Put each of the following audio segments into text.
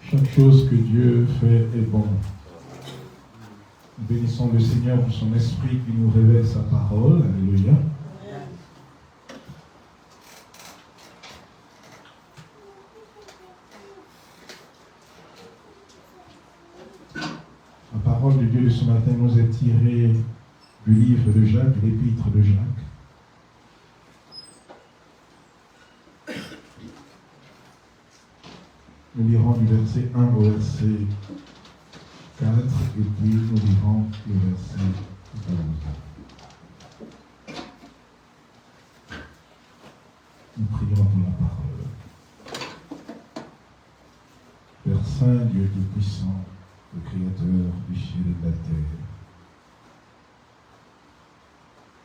Chaque chose que Dieu fait est bon. Nous bénissons le Seigneur pour son esprit qui nous révèle sa parole. Alléluia. La parole de Dieu de ce matin nous est tirée du livre de Jacques, l'épître de Jacques. Nous lirons du verset 1 au verset 4 et puis nous lirons le verset 12. Nous prions pour la parole. Père Saint, Dieu Tout-Puissant, le Créateur du ciel et de la terre,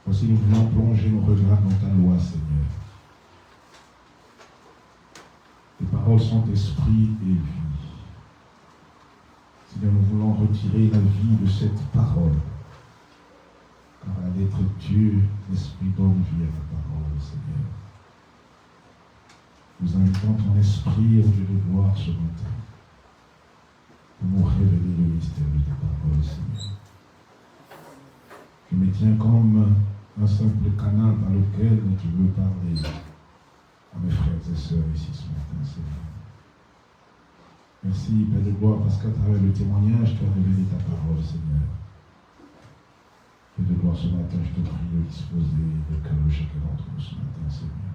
voici nous voulons plonger nos regards dans ta loi, Seigneur. Tes paroles sont esprit et vie. Seigneur, nous voulons retirer la vie de cette parole. Car à l'être Dieu, l'Esprit donne vie à la parole, Seigneur. Nous invitons ton esprit, au Dieu de gloire, ce matin, pour nous révéler le mystère de ta parole, Seigneur. Je me tiens comme un simple canal par lequel tu veux parler à mes frères et sœurs ici ce matin, Seigneur. Merci, Père de gloire, parce qu'à travers le témoignage, tu as révélé ta parole, Seigneur. Père de gloire, ce matin, je te prie de disposer le cœur de chacun d'entre nous ce matin, Seigneur.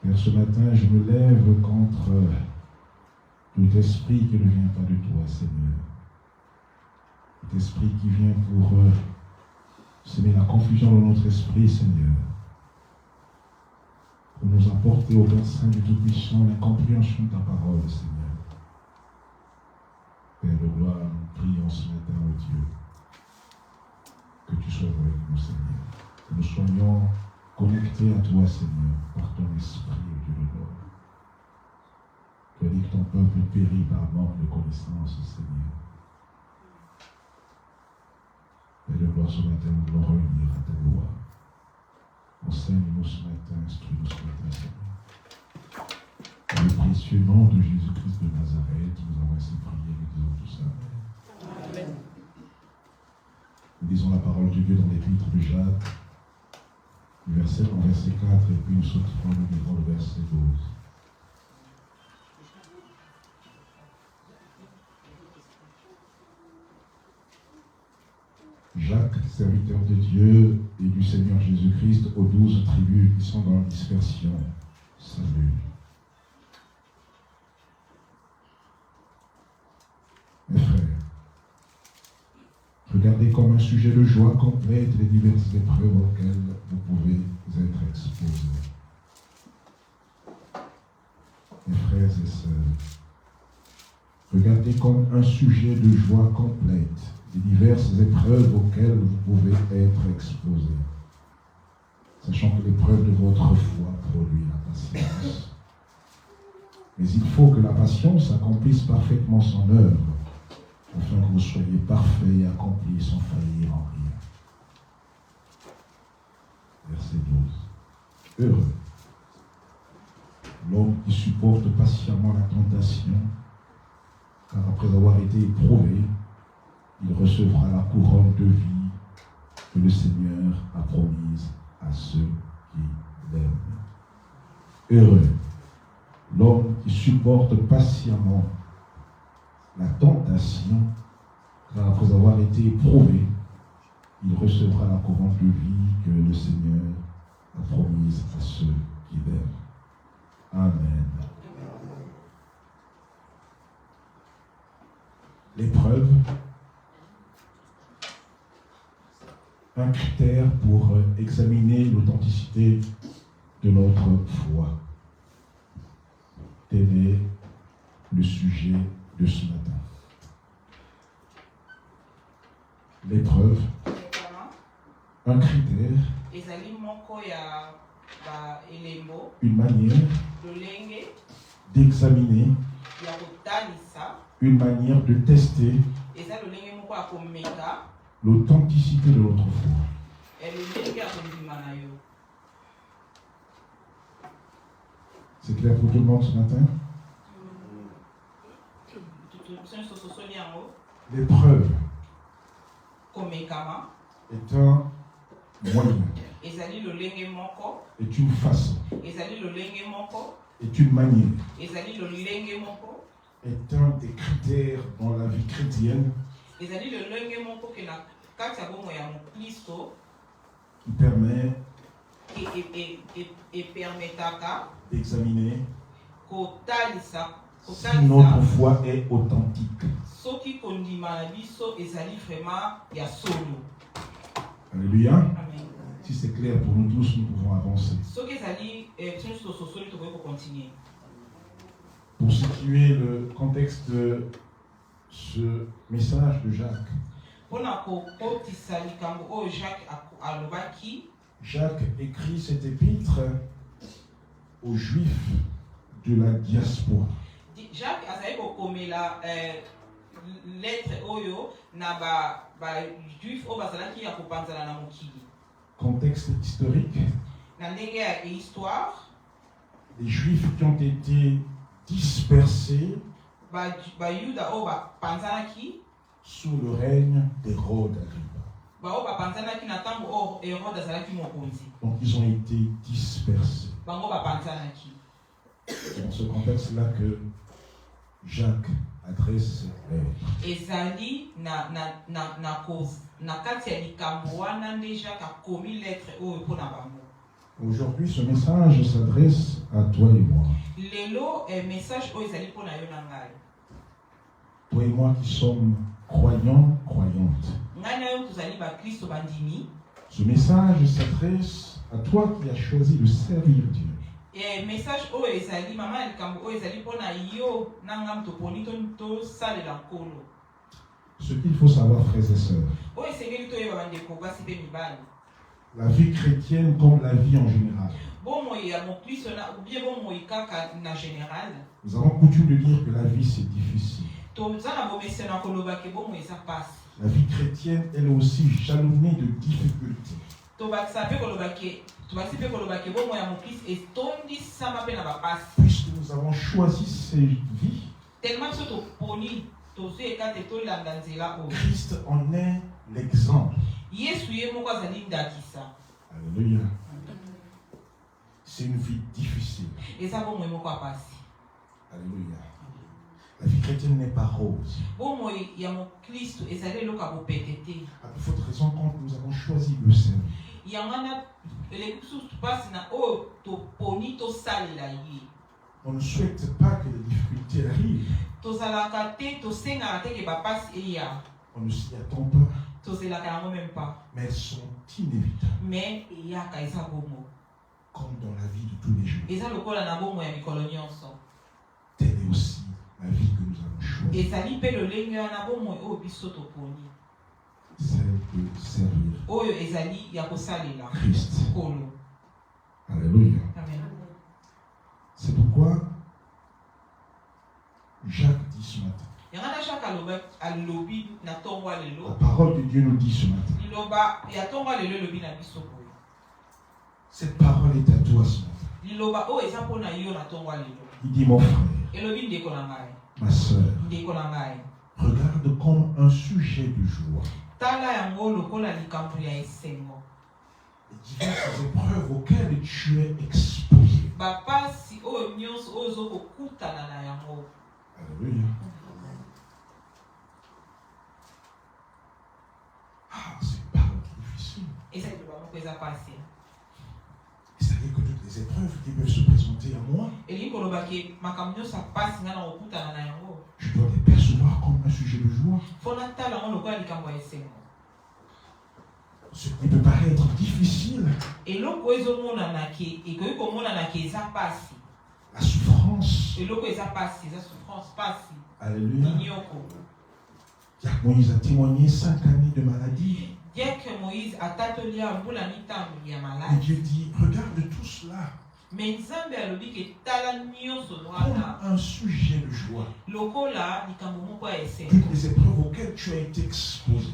Père, ce matin, je me lève contre tout esprit qui ne vient pas de toi, Seigneur. Cet esprit qui vient pour semer la confusion dans notre esprit, Seigneur. Pour nous apporter au Père Saint du Tout-Puissant l'incompréhension de ta parole, Seigneur. Père de gloire, nous prions ce matin, ô Dieu, que tu sois avec nous, Seigneur. Que nous soyons connectés à toi, Seigneur, par ton esprit, ô Dieu de gloire. Tu as dit que ton peuple périt par manque de connaissance, Seigneur. Père de gloire, ce matin, nous voulons revenir à ta loi. Enseigne-nous ce matin, instruis-nous ce matin, Seigneur. Dans le précieux nom de Jésus-Christ de Nazareth, nous avons ainsi prié, nous disons tout ça. Amen. Nous lisons la parole de Dieu dans l'épître de Jacques, du verset 1 au verset 4, et puis nous sauterons, nous lirons le verset 12. Jacques, serviteur de Dieu et du Seigneur Jésus-Christ, aux 12 tribus qui sont dans la dispersion, salut. Mes frères, regardez comme un sujet de joie complète les diverses épreuves auxquelles vous pouvez être exposés. Mes frères et sœurs, regardez comme un sujet de joie complète les diverses épreuves auxquelles vous pouvez être exposés, sachant que l'épreuve de votre foi produit la patience. Mais il faut que la patience accomplisse parfaitement son œuvre, afin que vous soyez parfaits et accomplis sans faillir en rien. Verset 12. Heureux l'homme qui supporte patiemment la tentation, car après avoir été éprouvé, il recevra la couronne de vie que le Seigneur a promise à ceux qui l'aiment. Heureux l'homme qui supporte patiemment la tentation, car après avoir été éprouvé, il recevra la couronne de vie que le Seigneur a promise à ceux qui l'aiment. Amen. L'épreuve, un critère pour examiner l'authenticité de notre foi. Tel est le sujet de ce matin. L'épreuve, un critère, une manière d'examiner, une manière de tester l'authenticité de notre foi. C'est clair pour tout le monde ce matin? L'épreuve est un moyen, est une façon, est une manière, est un des critères dans la vie chrétienne qui permet d'examiner si notre foi est authentique. Alléluia. Amen. Si c'est clair pour nous tous, nous pouvons avancer. Pour situer le contexte de ce message de Jacques, Jacques écrit cet épître aux Juifs de la diaspora. Jacques a la lettre oyo na ba juif o bazalaki ya kopanzana na mokili. Contexte historique. Na ndenge ya histoire. Les Juifs qui ont été dispersés ba Yuda o ba panzanaki sous le règne d'Hérode Agrippa. Ba o ba panzanaki na tambo o Hérode azalaki mokonzi. Donc ils ont été dispersés. Bango ba panzanaki. C'est dans ce contexte-là que Jacques adresse cette lettre. Ezali na kati ya likambo wana nde Jacques a commis lettre oyo pona bango. Aujourd'hui, ce message s'adresse à toi et moi. Lelo message oyo ezali pona yo na ngai. Toi et moi qui sommes croyants, croyantes. Ngai na yo tozali ba Kristo bandimi. Ce message s'adresse à toi qui as choisi de servir Dieu. Et message oyo ezali mama likambo oyo ezali pona yo nanga mtoponi to salela nkolo. Ce qu'il faut savoir, frères et sœurs, oyo esengeli toyeba bandeko basi mpe mibali. La vie chrétienne comme la vie en général. Bomoi ya mokristo na ou bien bomoi kaka na général. Nous avons coutume de dire que la vie c'est difficile. Tozana bomese na koloba ke bomoi eza pasi. La vie chrétienne elle est aussi jalonnée de difficultés. Puisque nous avons choisi ces vies, Christ en est l'exemple. Alléluia. C'est une vie difficile. Alléluia. La vie chrétienne n'est pas rose. À plus forte raison quand nous avons choisi de servir. On ne souhaite pas que les difficultés arrivent. On ne s'y attend pas. Mais elles sont inévitables. Comme dans la vie de tous les jours. Telle est aussi la vie que nous avons choisie. Celle de servir Christ. Alléluia. Amen. C'est pourquoi Jacques dit ce matin. La parole de Dieu nous dit ce matin. Cette parole est à toi ce matin. Il dit mon frère, ma soeur, regarde comme un sujet de joie les diverses épreuves auxquelles tu es exposé. Alléluia. Ah, c'est une parole difficile. C'est-à-dire que toutes les épreuves qui peuvent se présenter à moi, je dois les percevoir comme un sujet de joie. Ce qui peut paraître difficile, la souffrance. Alléluia. Moïse a témoigné 5 années de maladie. Et Dieu dit, regarde tout cela comme un sujet de joie. Toutes les épreuves auxquelles tu as été exposé.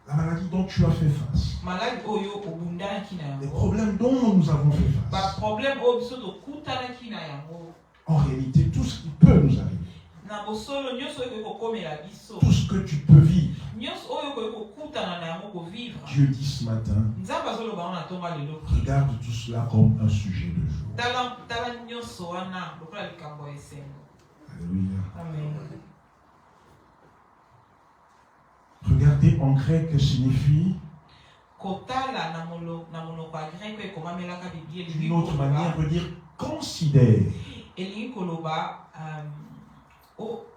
La maladie dont tu as fait face. Les problèmes dont nous avons fait face. En réalité, tout ce qui peut nous arriver, na bosolo nyonso oyo kokomela biso tout ce que tu peux vivre, nyonso oyo kokutana na yango kovivre Dieu dit ce matin, nzambe azoloba ngo na ntongo ya lelo regarde tout cela comme un sujet de joie. tala nyonso wana lokola likambo ya esengo. Alléluia. Amen. Regardez en grec signifie, Kotala na monoko ya grec ekomamelaka biblia d'une autre manière, veut dire considère. elingi koloba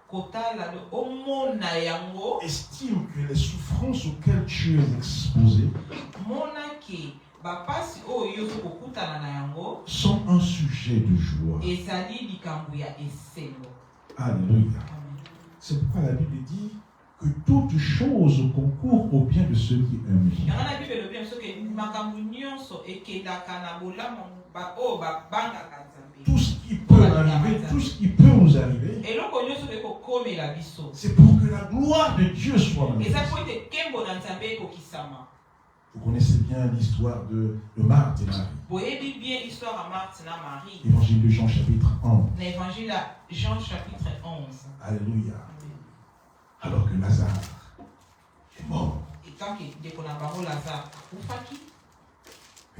kotala omona yango, Estime que les souffrances auxquelles tu es exposé mona ke bapasi oyo okokutana na yango sont un sujet de joie. ezali likambo ya esengo. Alléluia. C'est pourquoi la Bible dit que toutes choses concourent au bien de ceux qui aiment Dieu. yango na bible elobi biso ke makambo nyonso ekendaka na bolamu oyo babangaka nzambe. Tout ce qui peut arriver, tout ce qui peut nous arriver, eloko nyonso ekokomela biso c'est pour que la gloire de Dieu soit eza manifestée. po ete nkembo na nzambe ekokisama. Vous connaissez bien l'histoire de Marthe et Marie. boyebi bien histoire ya Marthe na Marie Évangile de Jean chapitre 11. na évangile ya Jean chapitre 11. Alléluia. Alors que Lazare est mort. etanke ndeko na bango Lazare akufaki,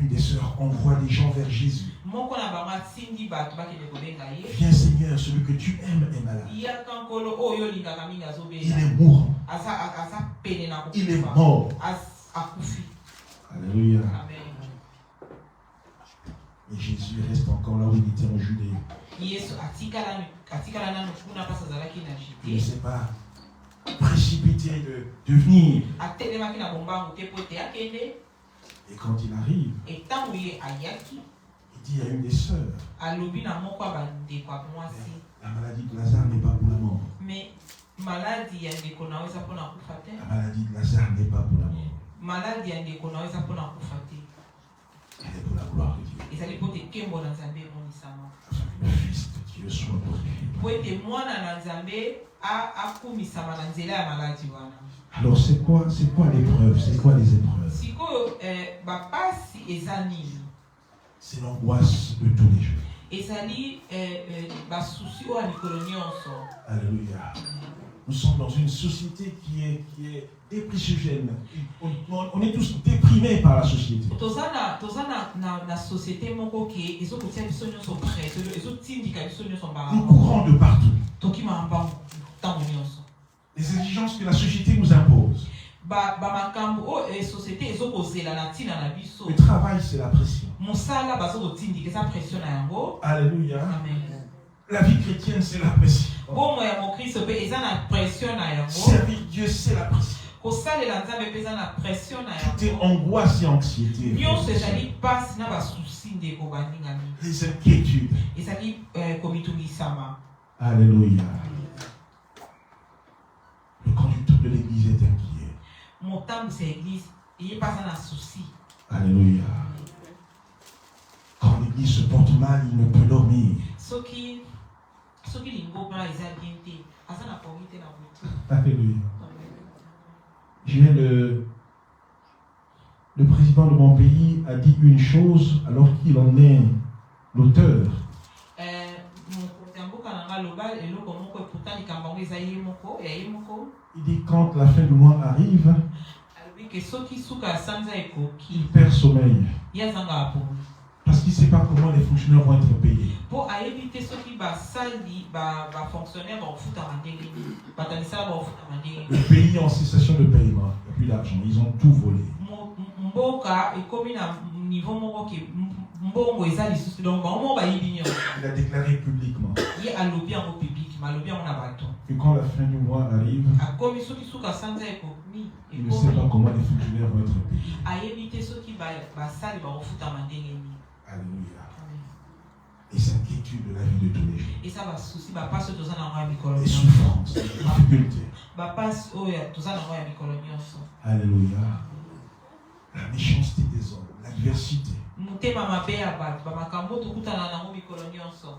Une des sœurs envoie des gens vers Jésus. moko na bango atindi bato bakende kobenga ye, Viens Seigneur, celui que tu aimes est malade. yaka nkolo oyo olingaka mingi Il azobela est mourant. aza pene na Il est kokufa, mort. akufi. Alléluia. Amen. Et Jésus reste encore là où il était en Judée. Yesu atikala nanu kuna mpasi azalaki na Il ne Judée, s'est pas précipité de venir. atelemaki na bombangu te po ete akende. Et quand il arrive, Etango ye ayaki il dit à une des sœurs, alobi na moko ya bandeko ya mwasi, la maladie de Lazare n'est pas pour la mort. mais maladi ya ndeko na yo eza mpona kufa te, La maladie de Lazare n'est pas pour la mort. maladi ya ndeko na yo eza mpona kufa te, Elle est pour la gloire de Dieu. ezali mpo te nkembo na nzambe emonisama, Le Fils de Dieu soit glorifié. po ete mwana na nzambe akumisama na nzela ya maladi wana. Alors c'est quoi l'épreuve? C'est quoi les épreuves? Sikoyo bapasi eza nini? C'est l'angoisse de tous les jours. Ezali basusi oyo ya mikolo nyonso. Alléluia. Nous sommes dans une société qui est dépressiogène. On est tous déprimés par la société. toza na société moko ke ezokotia biso nyonso presse, ezotindika biso nyonso Nous mbango, courons de partout. tokima mbango ntango nyonso. Les exigences que la société nous impose. Bamakambo oyo société ezokozela na ntina na biso, Le travail, c'est la pression. mosala bazokotindika eza pression na yango. Alléluia. Amen. La vie chrétienne, c'est la pression. Bomo ya mokristo mpe eza na pression na yango, Servir Dieu, c'est la pression. kosalela nzambe mpe eza na pression na Tout est yango. angoisse et anxiété. Nyonso ezali mpasi na basusi ndeko baningami, Les inquiétudes. ezali komitungisama. Alléluia. Le conducteur de l'église est inquiet. Motambusi ya église eye mpasa na susi. Alléluia. Quand l'église se porte mal, il ne peut dormir. soki lingomba eza bien te aza na pongi te na butu. Alléluia. Le président de mon pays a dit une chose alors qu'il en est l'auteur. mokonzi ya mboka na nga loba eloko moko pourtant likambo yango eza ye moko ya ye moko. Il dit quand la fin du mois arrive, alobi ke soki suka ya sanza ekoki il perd sommeil. ye azanga pongi Parce qu'il ne sait pas comment les fonctionnaires vont être payés. mpo ayebi te soki basali bafonctionnaire bakofutama ndenge nini, bato ya misala bakofutama ndenge nini. Le pays est en cessation de paiement. Il n'y a plus d'argent. Ils ont tout volé. Mboka ekomi na niveau moko ke mbongo eza lisusu, donc bango moko bayibi nyonso. Il a déclaré publiquement Ye alobi yango public, alobi yango na bato. que quand la fin du mois arrive, Akomi soki suka sanza ekomi il ne sait pas comment les fonctionnaires vont être payés. ayebi te soki basali bakofutama ndenge nini. Alléluia. Les inquiétudes de la vie de tous les jours. eza basusi bapasi oyo toza nango ya mikolo Les nyonso, souffrances, les difficultés. bapasi oyo toza nango ya mikolo nyonso, Alléluia. La méchanceté des hommes, l'adversité, motema mabe ya bato, bamakambo tokutana nango mikolo nyonso.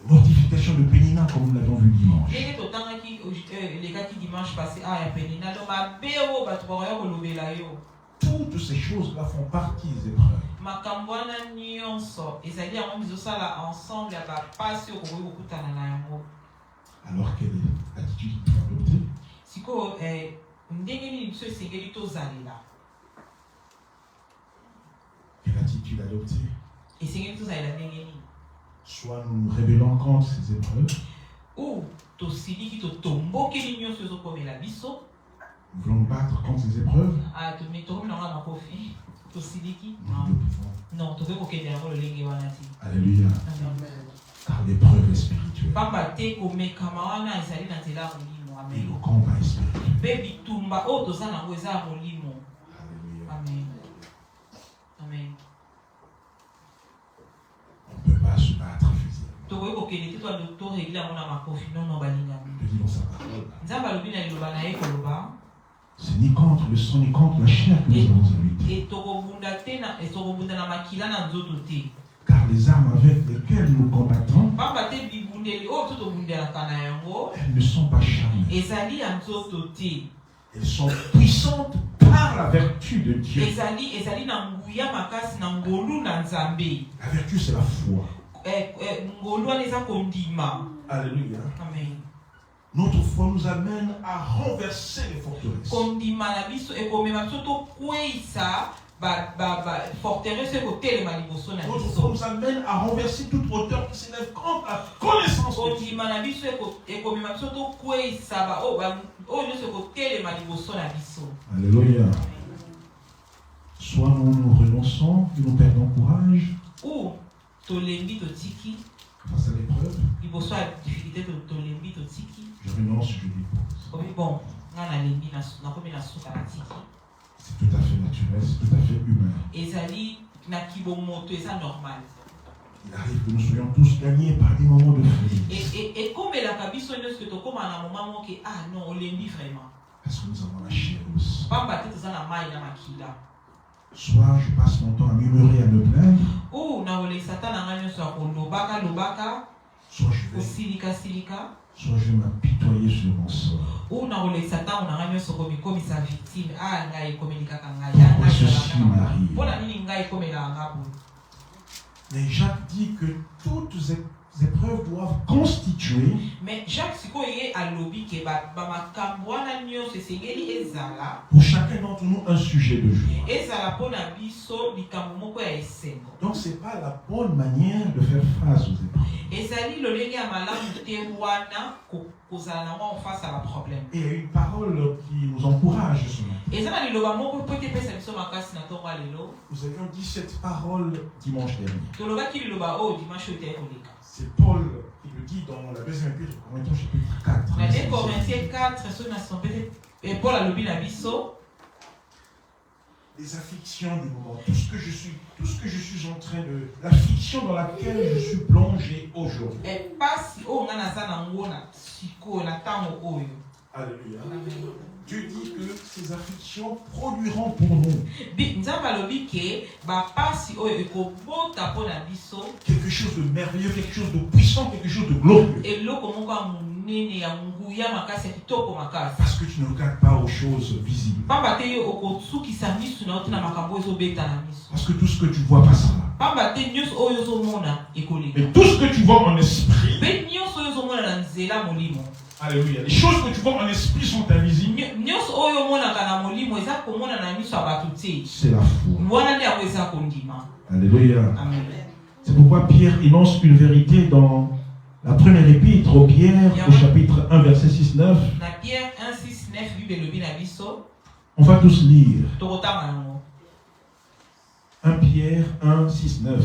les mortifications de Pénina comme nous l'avions vu dimanche. ndenge totangaki elekaki dimanche passé ya penina, donc mabe oyo bato bakoya kolobela yo. toutes ces choses-là font partie des épreuves. makambo wana nyonso ezali yango bizosala ensemble ya bapasi oyo kokoki kokutana na yango. Alors quelle est l'attitude qu'il faut adopter? Sikoyo ndenge nini biso esengeli tozalela? Quelle attitude adopter? Esengeli tozalela ndenge nini? Soit nous nous rébellons contre ces épreuves. Ou tosiliki totombokeli nyonso ezokomela biso. Nous voulons nous battre contre ces épreuves. Tokomi na nga makofi. Tosiliki? Nous le pouvons. Non, tokoki kokende yango lolenge wana ti. Alléluia. Amen. Car l'épreuve est spirituelle. Pamba te komekama wana ezali na nzela ya molimo. Et Amen. le combat est spirituel. Mpe bitumba oyo toza nango eza ya molimo. Alléluia. Amen. Amen. On ne peut pas se battre physiquement. Tokoki kokende te twa toregile yango na makofi nono balingami. Il dit dans sa parole. Nzambe alobi na liloba na ye koloba C'est ni contre le sang ni contre la chair que nous avons à lutter. tokobunda na makila na nzoto te. Car les armes avec lesquelles nous combattons, Pamba te bibundeli oyo tokobundelaka na yango elles ne sont pas charnelles. ezali ya nzoto te. Elles sont puissantes par la vertu de Dieu. ezali na nguya makasi na ngolu na Nzambe. La vertu, c'est la foi. Ngolu wana eza kondima. Alléluia. Amen. Notre foi nous amène à renverser les forteresses. Kondima na biso ekomema biso tokweyisa forteresse ekotelema liboso na Notre foi biso. nous amène à renverser toute hauteur qui s'élève contre la connaissance de Dieu. Kondima na biso ekomema biso tokweyisa oyo nyonso ekotelema liboso na biso. Alléluia. Soit nous nous renonçons et nous perdons courage Ou tolembi totiki face à l'épreuve. liboso ya difficulté tolembi totiki. Je renonce, je dépose. Obi bon nga nalembi nakomi na suka na tiki. C'est tout à fait naturel, c'est tout à fait humain. Ezali na kibomoto eza normal. Il arrive que nous soyons tous gagnés par des moments de faiblesse. ekomelaka biso nyonso tokóma na moma moke non olembi vraiment. Parce que nous avons la chair aussi. Pamba te toza na mai na makila. Soit je passe mon temps à murmurer, à me plaindre. Ou na olekisa ta na nga nyonso ya kolobaka Soit je vais kosilika. soit je vais m'apitoyer sur mon sort. Ou na olekisa ntango na nga nyonso komikomisa victime ngai ekomeli kaka ngai Pourquoi ceci m'arrive? mpona nini ngai ekomelaka nga boye. Mais Jacques dit que toutes les épreuves doivent constituer Mais Jacques sikoyo ye alobi ke bamakambo wana nyonso esengeli ezala pour chacun d'entre nous un sujet de joie. ezala mpona biso likambo moko ya esengo. Donc ce n'est pas la bonne manière de faire face aux épreuves. ezali lolenge ya malamu te wana kozala nango en face à baproblème. Et il y a une parole qui nous encourage ce matin. eza na liloba moko po ete epesa biso makasi na ntongo ya lelo. Nous avions dit cette parole dimanche dernier. tolobaki liloba oyo dimanche oyo etali koleka. C'est Paul qui le dit dans la deuxième épître aux Corinthiens chapitre 4. na 2 Corinthiens 4 soki na sompete Paul alobi na biso les afflictions du moment, tout ce que je suis en train de, l'affliction dans laquelle je suis plongé aujourd'hui. epasi oyo nga naza nango na sikoyo na ntango oyo. Alléluia. Dieu dit que ces afflictions produiront pour nous nzambe alobi ke bapasi oyo ekobota mpo na biso quelque chose de merveilleux, quelque chose de puissant, quelque chose de glorieux. eloko moko ya monene ya nguya makasi ya kitoko makasi. Parce que tu ne regardes pas aux choses visibles. pamba te yo okosukisa misu na yo te na makambo oyo ezobeta na misu. Parce que tout ce que tu vois passera. pamba te nyonso oyo ozomona ekoleka. Et tout ce que tu vois en esprit, mpe nyonso oyo ozomona na nzela molimo. alléluia, les choses que tu vois en esprit sont invisibles. nyonso oyo omonaka na molimo eza komona na miso ya bato te. C'est la foi. wana nde yango eza kondima. Alléluia. Amen. C'est pourquoi Pierre énonce une vérité dans la première épître aux Pierre, au chapitre 1, verset 6-9. na Pierre 1:6-9 bible elobi na biso. On va tous lire. tokotanga yango. 1 Pierre 1:6-9.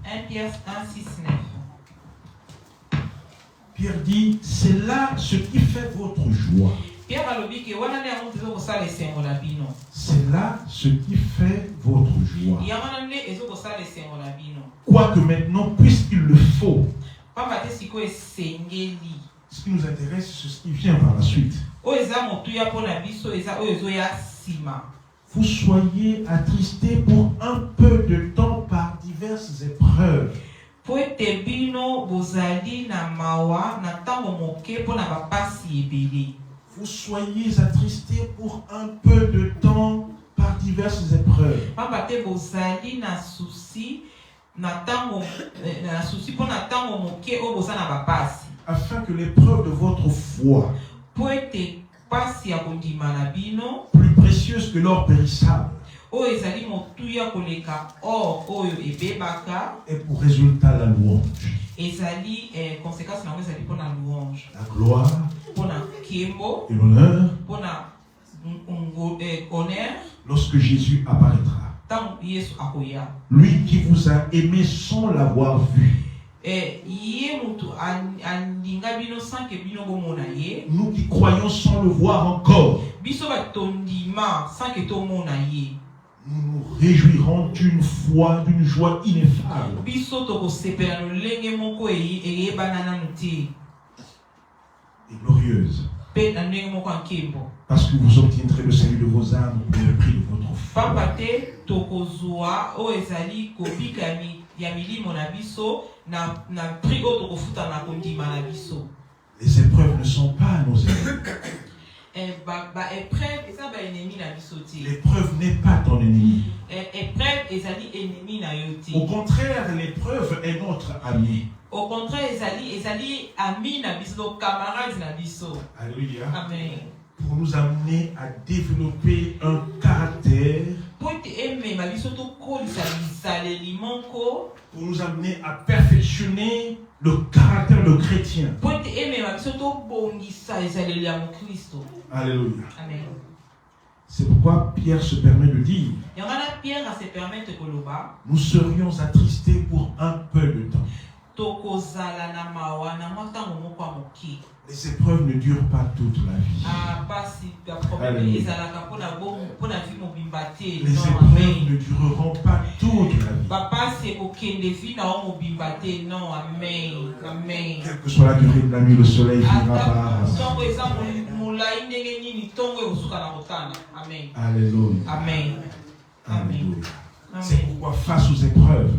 1 Pierre 1:6-9. Pierre dit, c'est là ce qui fait votre joie. Pierre alobi ke wana nde yango ezokosala esengo na bino. C'est là ce qui fait votre joie. yango wana nde ezokosala esengo na bino. Quoique maintenant, puisqu'il le faut, pamba te sikoyo esengeli. ce qui nous intéresse, c'est ce qui vient par la suite. oyo eza motuya mpo na biso eza oyo ezoya nsima. Vous soyez attristés pour un peu de temps par diverses épreuves. po ete bino bozali na mawa na ntango moke mpo na bapasi ebele. Vous soyez attristés pour un peu de temps par diverses épreuves. Pamba te bozali na souci na tango na souci pour na tango moke o bozana bapasi. Afin que l'épreuve de votre foi, Po ete pasi ya kondima na bino, plus précieuse que l'or périssable, o ezali motuya koleka or oyo ebebaka, et pour résultat la louange, ezali conséquence na ezali pour na louange, la gloire pour na kembo, et l'honneur, pour na honneur, lorsque Jésus apparaîtra. tant Yesu akoya. Lui qui vous a aimé sans l'avoir vu. Ye mutu andinga bino sans que bino bomona ye. Nous qui croyons sans le voir encore. Biso batondima sans que to mona ye. Nous nous réjouirons d'une foi, d'une joie ineffable. Biso to ko sepela no lenge moko e banana nuti. Et glorieuse. Pe na ndenge moko ankembo. Parce que vous obtiendrez le salut de vos âmes pour le prix de votre foi. Papa te to kozwa o ezali kobika ya milimo na biso na prix o to kofuta na kondima na biso. Les épreuves ne sont pas nos ennemis. L'épreuve n'est pas ton ennemi. Au contraire, l'épreuve est notre ami. Au contraire, ezali ami na biso, camarade na biso. Alléluia. Amen. Pour nous amener à développer un caractère. Pour nous amener à perfectionner le caractère de chrétien. Alléluia. Amen. C'est pourquoi Pierre se permet de dire, nous serions attristés pour un peu de temps. Les épreuves ne durent pas toute la vie. Les épreuves ne dureront pas toute la vie. Quelle que soit la durée de la nuit, le soleil finira par. Alléluia. Amen. Alléluia. C'est pourquoi face aux épreuves,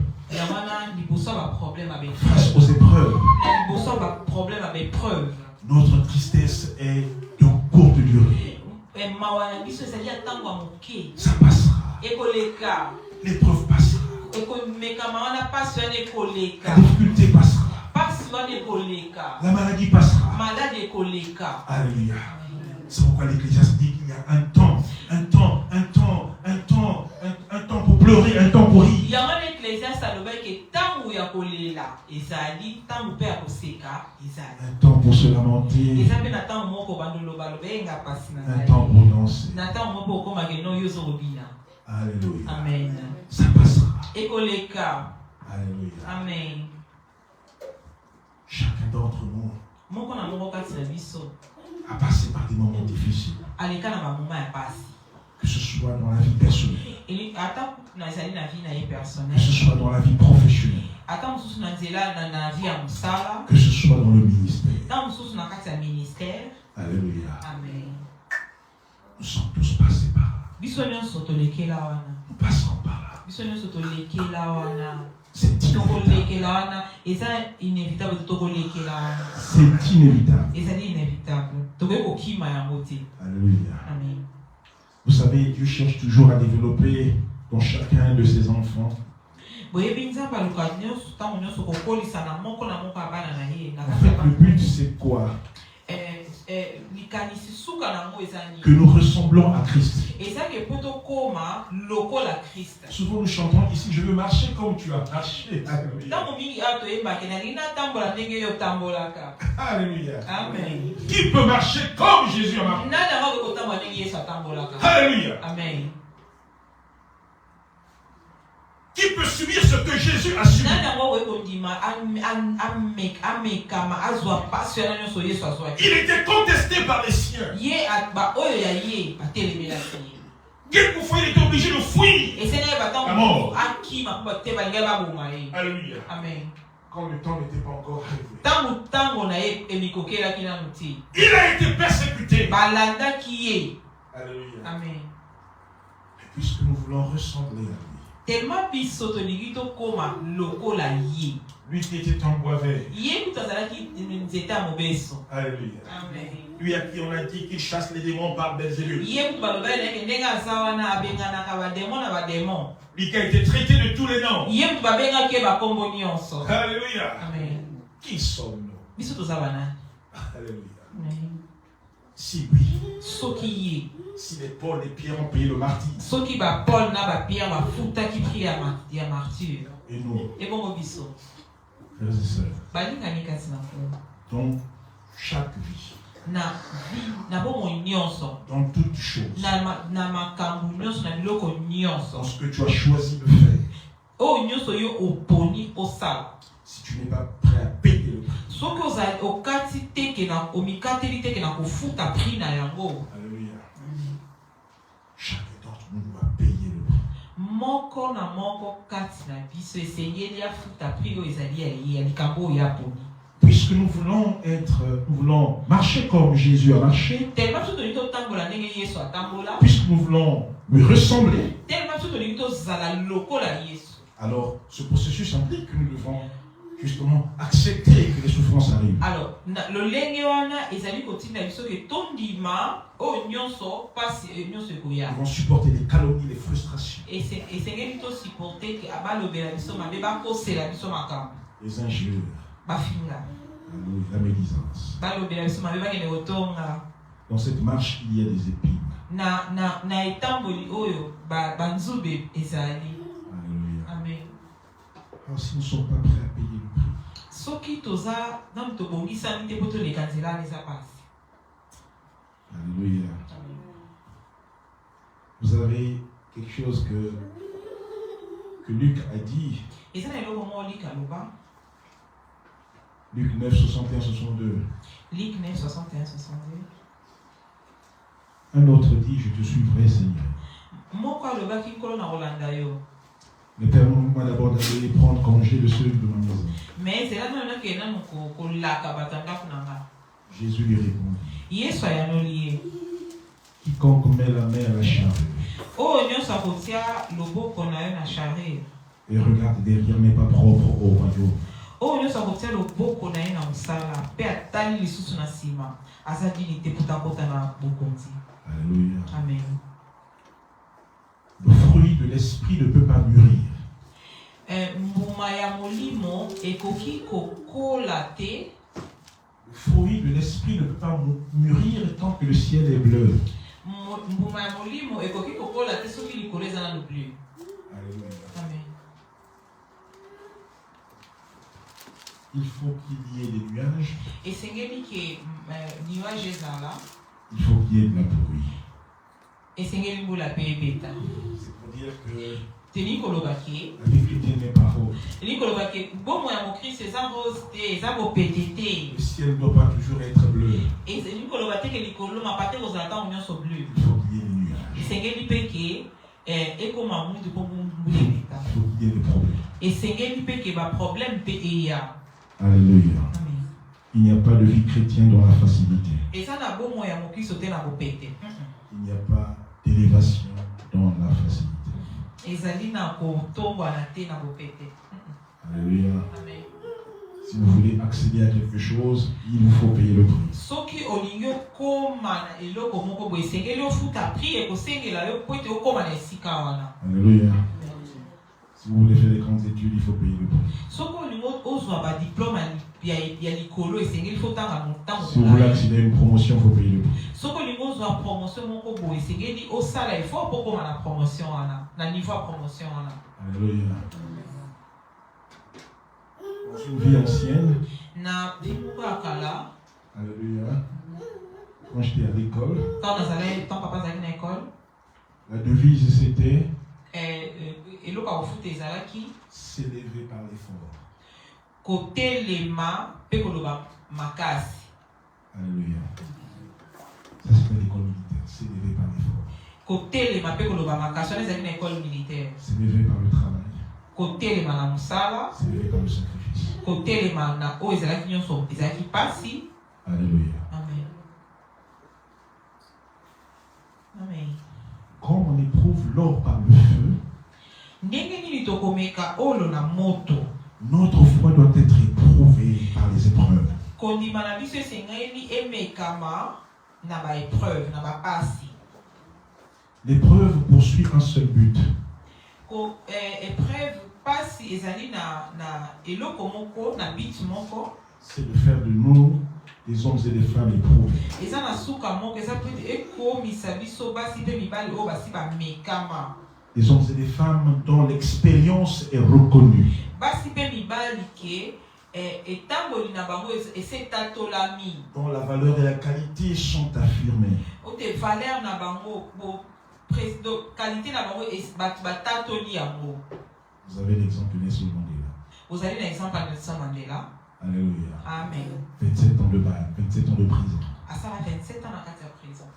notre tristesse est de courte durée. Ça passera. L'épreuve passera. La difficulté passera. La maladie passera. Alléluia. C'est pourquoi l'Ecclésiaste dit qu'il y a un temps pour pleurer, un temps pour rire. Un temps pour se lamenter, un temps pour danser. Alléluia. Amen. Ça passera. Alléluia. Amen. Chacun d'entre nous a passé par des moments difficiles. Que ce soit dans la vie personnelle, que ce soit dans la vie professionnelle, que ce soit dans le ministère. Alléluia. Amen. Nous sommes tous passés par là. Nous passerons par là. C'est inévitable. C'est inévitable. Alléluia. Amen. Vous savez, Dieu cherche toujours à développer dans chacun de ses enfants En fait, le but, c'est quoi? Que nous ressemblons à Christ. Souvent nous chantons ici, je veux marcher comme tu as marché. Alléluia. Amen. Qui peut marcher comme Jésus a marché? Alléluia. Amen. Qui peut subir ce que Jésus a subi? Il était contesté par les siens. Quelquefois, il était obligé de fuir la mort. Alléluia. Amen. Quand le temps n'était pas encore arrivé. Il a été persécuté. Alléluia. Amen. Et puisque nous voulons ressembler à lui, tellement biso to ligito koma lokola ye. Lui qui était en bois vert. Ye kutu azalaki nzete ya mobeso. Alléluia. Amen. Lui à qui on a dit qu'il chasse les démons par Belzébuth. Ye kutu balobaki na ye ndenge aza wana abenganaka bademo na bademo. Lui qui a été traité de tous les noms. Ye kutu babengaki ye bakombo nyonso. Alléluia. Amen. Qui sommes-nous? Biso toza banani? Alléluia. Amen. Si oui, Soki ye. si les Paul et Pierre ont payé le martyr, Soki ba Paul na ba Pierre bafutaki prix ya martyr. et nous, Ebongo biso. frères et sœurs, Balingani kasi na nkolo. dans chaque vie, Na bomoi nyonso. dans toutes choses, Na makambo nyonso na biloko nyonso. dans ce que tu as choisi de faire, Oyo nyonso yo oponi osala. si tu n'es pas prêt à payer le prix, Soki ozali okati teke na omikateli teke na kofuta prix na yango. alléluia, chacun d'entre nous doit payer le prix. Moko na moko kati na biso esengeli afuta prix oyo ezali ya likambo oyo aponi. Puisque nous voulons marcher comme Jésus a marché, Tellement biso tolingi totambola ndenge Yesu atambola. puisque nous voulons lui ressembler, Tellement biso tolingi tozala lokola Yesu. alors ce processus implique que nous devons justement accepter que les souffrances arrivent. Alors, lolenge wana ezali kotinda biso ke tondima oyo nyonso pasi nyonso Nous ekoya. devons supporter les calomnies, les frustrations, Esengeli tosupporte ke abalobela biso mabe bakosela biso makambo. les injures, Bafinga. la médisance. Balobela biso mabe bakende kotonga. Dans cette marche, il y a des épines. Na etamboli oyo banzube ezali. Alléluia. Amen. Alors, si nous ne sommes pas prêts à payer le prix, Soki toza namu tobongisami te po toleka nzela eza pasi. alléluia. Vous avez quelque chose que Luc a dit. Eza na eloko moko Luc aloba. Luc 9, 61, 62. Luc 9, 61, 62. Un autre dit, je te suivrai, Seigneur. Moko alobaki nkolo na kolanda yo. Mais permets-moi d'abord d'aller prendre congé de ceux de ma maison. Mais c'est là que nous avons kolaka batanda kunanga. Jésus lui répondit, Yesu ayanoli. quiconque met la main à la charrue Oh nyonso akotia loboko na yo na charrue. et regarde derrière n'est pas propre au royaume. Oh nyonso akotia loboko na yo na mosala pe atali lisusu na nsima aza dini te puta kota na bokonzi. Alléluia. Amen. Le fruit de l'esprit ne peut pas mûrir. Mbuma ya molimo ekoki kokola te. Le fruit de l'esprit ne peut pas mûrir tant que le ciel est bleu. Mbuma ya molimo ekoki kokola te soki likolo eza na bleu. Alléluia. Amen. Il faut qu'il y ait des nuages. Esengeli ke nuage ezala. Il faut qu'il y ait de la pluie. Esengeli mbula pe ebeta. C'est pour dire que Teni kolobaki. la vérité n'est pas rose. Teni kolobaki bomo ya mokristo eza rose te, eza bopete te. Le ciel ne doit pas toujours être bleu. Teni kolobaki ke likolo mapate kozala ntango nyonso bleu. Il faut qu'il y ait des nuages. Esengeli mpe ke ekoma mwindu mpo mbula ebeta. Il faut qu'il y ait des problèmes. Esengeli mpe ke baproblème mpe eya. Alléluia. Amen. Il n'y a pas de vie chrétienne dans la facilité. Eza na bomo ya mokristo te na bopete. Il n'y a pas d'élévation dans la facilité. Ezali na kotongwa na te na bopete. Alléluia. Amen. Si vous voulez accéder à quelque chose, il vous faut payer le prix. Soki olingi okoma na eloko moko boye esengeli ofuta prix ekosengela yo po ete okoma na esika wana. Alléluia. Si vous voulez faire des grandes études, il faut payer le prix. Soki olingi ozwa badiplome ya likolo esengeli fotanga ntango Si vous voulez accéder à une promotion, il faut payer le prix. soki olingi ozwa promotion moko boye esengeli osala effort po okoma na promotion wana na niveau ya promotion wana. Alléluia. Dans une vie ancienne, Na bibuku ya kala alléluia, quand j'étais à l'école, ntango papa azalaki na ekole la devise c'était eloko ya kofuta ezalaki s'élever par l'effort. kotelema mpe koloba makasi. Alléluia. Ça c'était l'école militaire, s'élever par l'effort. Kotelema mpe koloba makasi wana ezalaki na ekole militaire. S'élever par le travail. Kotelema na mosala, S'élever par le sacrifice. kotelema na oyo ezalaki nyonso ezalaki pasi. Alléluia. Amen. Amen. Comme on éprouve l'or par le feu, Ndenge nini tokomeka olo na moto, Notre foi doit être éprouvée par les épreuves. Kondima na biso esengeli emekama na ba épreuve, na ba pasi. L'épreuve poursuit un seul but. Ko épreuve pasi ezali na eloko moko na bit moko. C'est de faire de nous des hommes et des femmes éprouvés. Eza na suka moko eza peut ekomisa biso basi pe mibali o basi ba mekama. Des hommes et des femmes dont l'expérience est reconnue. Basi pe mibali ke etamboli na bango esetatolami. Dont la valeur et la qualité sont affirmées. Ote valeur na bango bo qualité na bango batatoli yango. Vous avez l'exemple de Nelson Mandela. Vous avez l'exemple de Nelson Mandela. Alléluia. Amen. 27 ans de bail, 27 ans de prison. À ça, 27 ans dans la prison.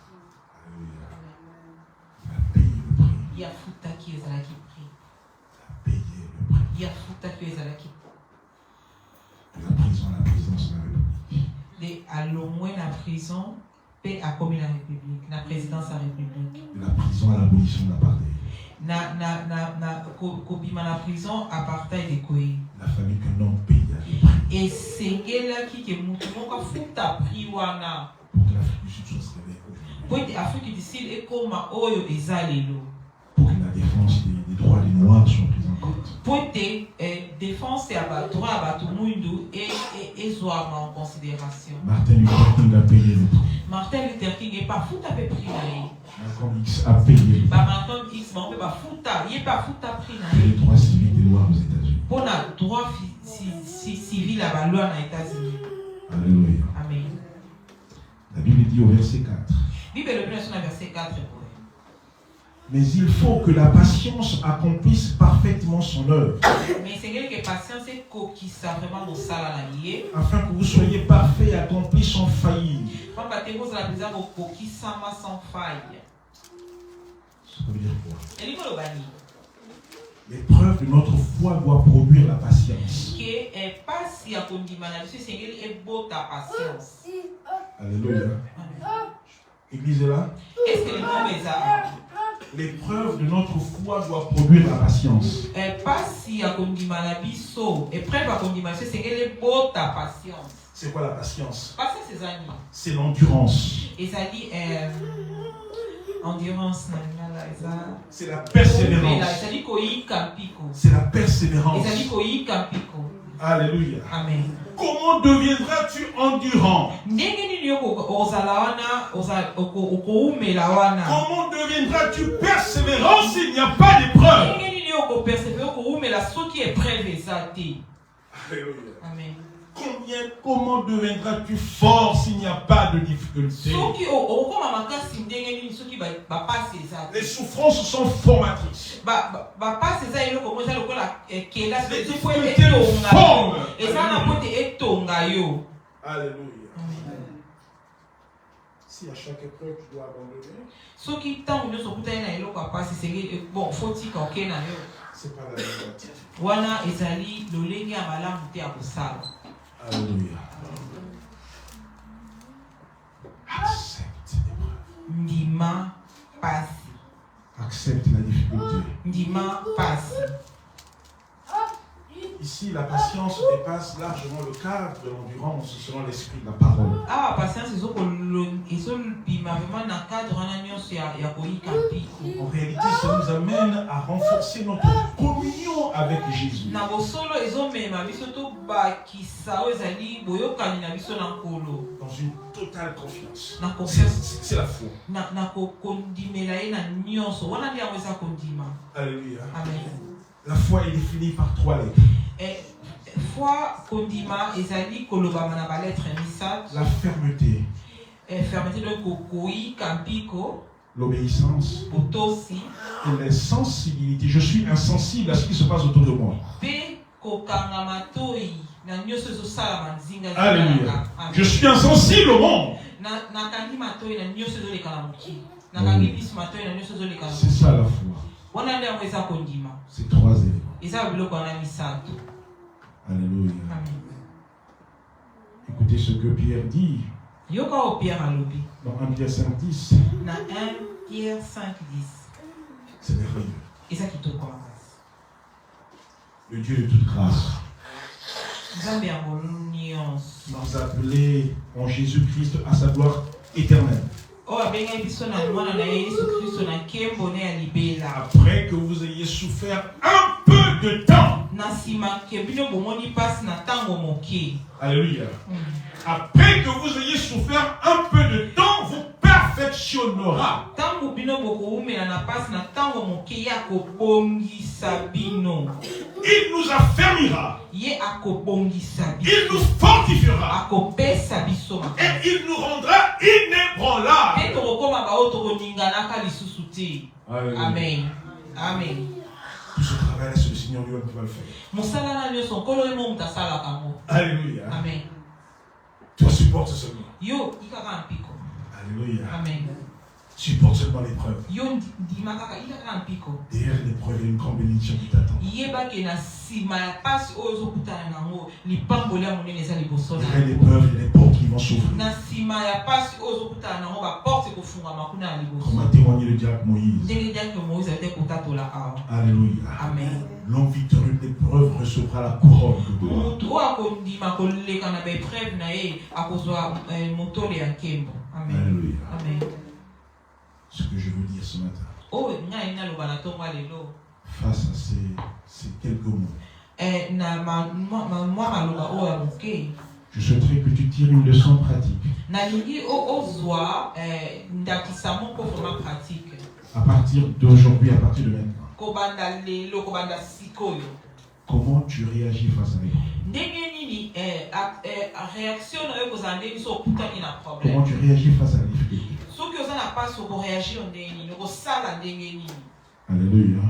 Alléluia. Il a payé le prix. Il y a fouta qui est à la qui prie. Il a payé le prix. Il y a fouta qui est à la qui De la prison à la présidence de la République. à l'omoué la prison, paix à commis la République, la présidence à la République. De la prison à l'abolition de l'apartheid. Kobima la prison apartheid de Koyi. Il a fallu qu'un homme paye le prix. Et c'est là qui est mouton fouta priwana. Pour que l'Afrique du Sud soit se réveille aujourd'hui. Pour que l'Afrique du Sud est comme Oyo et Zalelo. Pour que la défense des droits des Noirs soit prise en compte. Pour que défense des droits à Batumundu et soit en considération. Martin Luther King a payé le prix. Martin Luther King n'est pas fouta pe prix. Malcolm X a payé le prix. Malcolm X, mais on peut pas fouta, il n'est pas fouta prix. Les droits civiques des Noirs aux États-Unis. Pour le droit civil à la loi aux États-Unis. Alléluia. Amen. La Bible dit au verset 4. Bible le verset 4. Mais il faut que la patience accomplisse parfaitement son œuvre. Mais c'est que patience est qui ça vraiment dans ça lié. Afin que vous soyez parfaits et accomplis sans faillir. Quand vous avez la besoin de qui ça sans faille. Ça veut dire quoi? Et il faut le bannir. L'épreuve de notre foi doit produire la patience. Qui est pas si à condimana, c'est que est beau ta patience. Alléluia. Église est là. Est-ce que les hommes est là? L'épreuve de notre foi doit produire la patience. Et pas si à condimana biso, épreuve à condimana, c'est que est beau ta patience. C'est quoi la patience? Pas ces amis. C'est l'endurance. Et ça dit endurance, c'est la persévérance. C'est la persévérance. Alléluia. Amen. Comment deviendras-tu endurant? Comment deviendras-tu persévérant s'il n'y a pas d'épreuve? Alléluia. Amen. Comment deviendras-tu fort s'il n'y a pas de difficulté? Les souffrances sont formatrices. Les difficultés nous forment. Alléluia. Si à chaque épreuve tu dois abandonner, c'est pas la même. Alléluia. Accepte l'épreuve. Ndima pasi. Accepte la difficulté. Ndima pasi. Ici, la patience dépasse largement le cadre de l'endurance selon l'esprit de la parole. Ah, patience, ils ont en réalité, ça nous amène à renforcer notre communion avec Jésus. Dans une totale confiance. C'est la foi. Alléluia. Amen. La foi est définie par 3 lettres. Foi kondima ezali koloba na ba lettre misat. La fermeté. Fermeté de kokoi kampiko. L'obéissance. Potosi. Et la sensibilité. Je suis insensible à ce qui se passe autour de moi. Pe kokangamatoi na nyoso zo sala manzinga. Alléluia. Je suis insensible au monde. Na kangi matoi na nyoso zo lekala muki. Na kangi bis matoi na nyoso zo lekala. C'est ça la foi. C'est 3 éléments. Alléluia. Amen. Écoutez ce que Pierre dit. Dans 1 Pierre 5:10. C'est merveilleux. Le Dieu de toute grâce. nous appeler en Jésus-Christ à sa gloire éternelle. Après que vous ayez souffert un peu de temps. Alléluia. Après que vous ayez souffert un peu de temps, vous perfectionnera. Il nous affermira. Il nous fortifiera. Et il nous rendra inébranlables. Amen. Amen. Tout ce travail, c'est le Seigneur lui-même qui va le faire. Alléluia. Amen. Toi, supporte seulement. Alléluia. Amen. Supporte seulement l'épreuve. Derrière l'épreuve, il y a une grande bénédiction qui t'attend. Derrière l'épreuve, il y a des portes qui vont s'ouvrir. Comme a témoigné le diacre Moïse. Alléluia. Amen. L'homme victorieux de l'épreuve recevra la couronne de gloire. Alléluia. Amen. Ce que je veux dire ce matin, face à ces quelques mots, je souhaiterais que tu tires une leçon pratique. À partir d'aujourd'hui, à partir de maintenant. Comment tu réagis face à l'épreuve? Comment tu réagis face à la difficulté? Alléluia.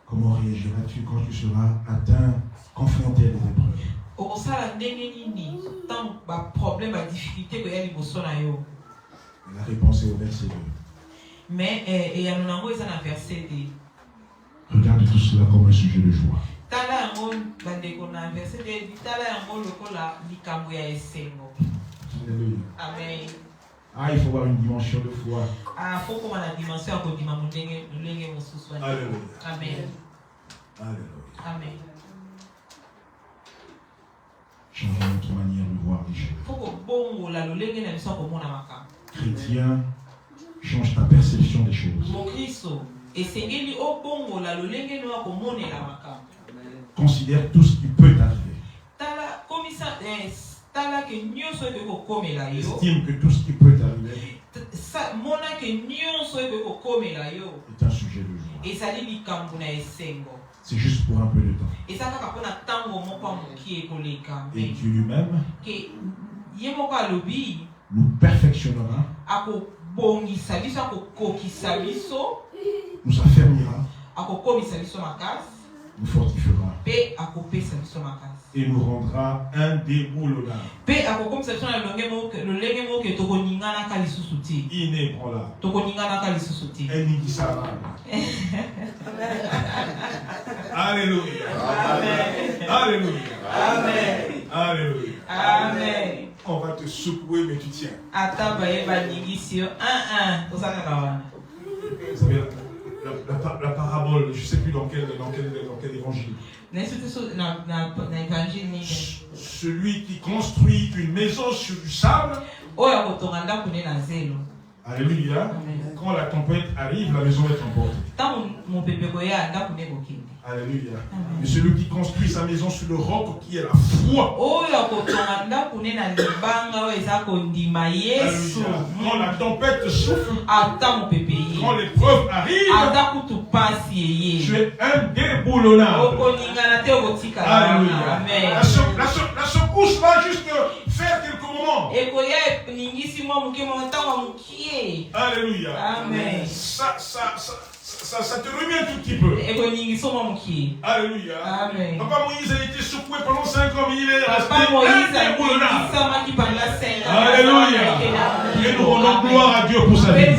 Comment réagiras-tu quand tu seras atteint, confronté à des épreuves? La réponse est au verset 2. Regarde tout cela comme un sujet de joie. Alléluia. Amen. Il faut avoir une dimension de foi. Alléluia. Amen. Alléluia. Amen. Changeons notre manière de voir les choses. Chrétien, change ta perception des choses. Considère tout ce qui peut t'arriver. Estime que tout ce qui peut t'arriver est un sujet de joie. C'est juste pour un peu de temps. Et Dieu lui-même nous perfectionnera, nous affermira, nous fortifiera et nous rendra indéboulonnable, inébranlable, indissable. Alléluia. Alléluia. Alléluia. Amen. On va te secouer, mais tu tiens. Vous savez, la parabole, je ne sais plus dans quel évangile. Celui qui construit une maison sur du sable. Alléluia. Quand la tempête arrive, la maison est emportée. Alléluia. Mais celui qui construit sa maison sur le roc qui est la foi. Alléluia. Quand la tempête souffle, quand l'épreuve arrive, tu es indéboulonnable. Alléluia. La secousse va juste faire quelques moments. Alléluia. Amen. Ça te remet un tout petit peu. Alléluia. Amen. Papa Moïse a été secoué pendant 5 ans, mais il est resté indéboulonnable. Alléluia. Et nous rendons gloire à Dieu pour sa vie.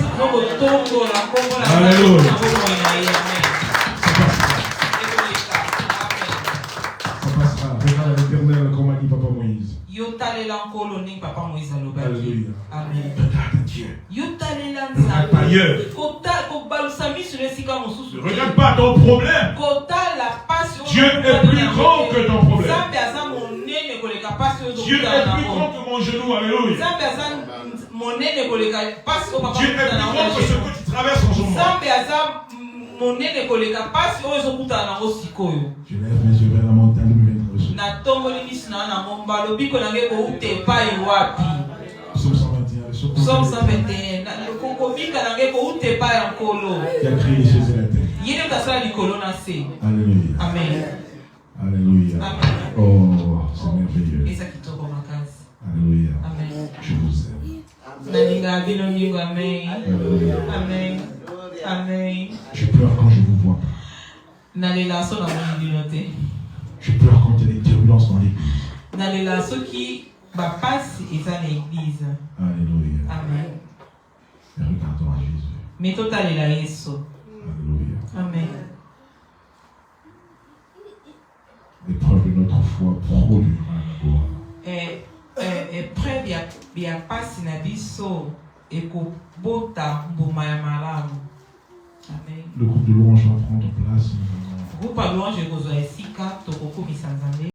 Alléluia. Ça passera. Regarde à l'Éternel comme a dit Papa Moïse. Moïse. Alléluia. Amen. Regarde Dieu. Ne Regarde pas ailleurs. Ne regarde pas ton problème. Dieu est plus grand que ton problème. Dieu est plus grand que mon genou. Alléluia. Dieu est plus grand que ce que tu traverses en ce moment. Je lève mes yeux vers la montagne où viendra le secours. Psaume 121, le secours. Psaume 121. Qui a créé les cieux et la terre. Alléluia. Amen. Alléluia. Amen. Oh, c'est merveilleux. Alléluia. Amen. Je vous aime. Amen. Amen. Amen. Je pleure quand je vous vois. Je pleure quand il y a des turbulences dans l'église. Alléluia. Amen. Et regardons à Jésus. Alléluia. Amen. L'épreuve de notre foi produira la gloire. Épreuve ya pasi na biso ekobota mbuma ya malamu. Amen. Le groupe de louange va prendre place. Groupe ya louange ekozwa esika tokokumisa Nzambe.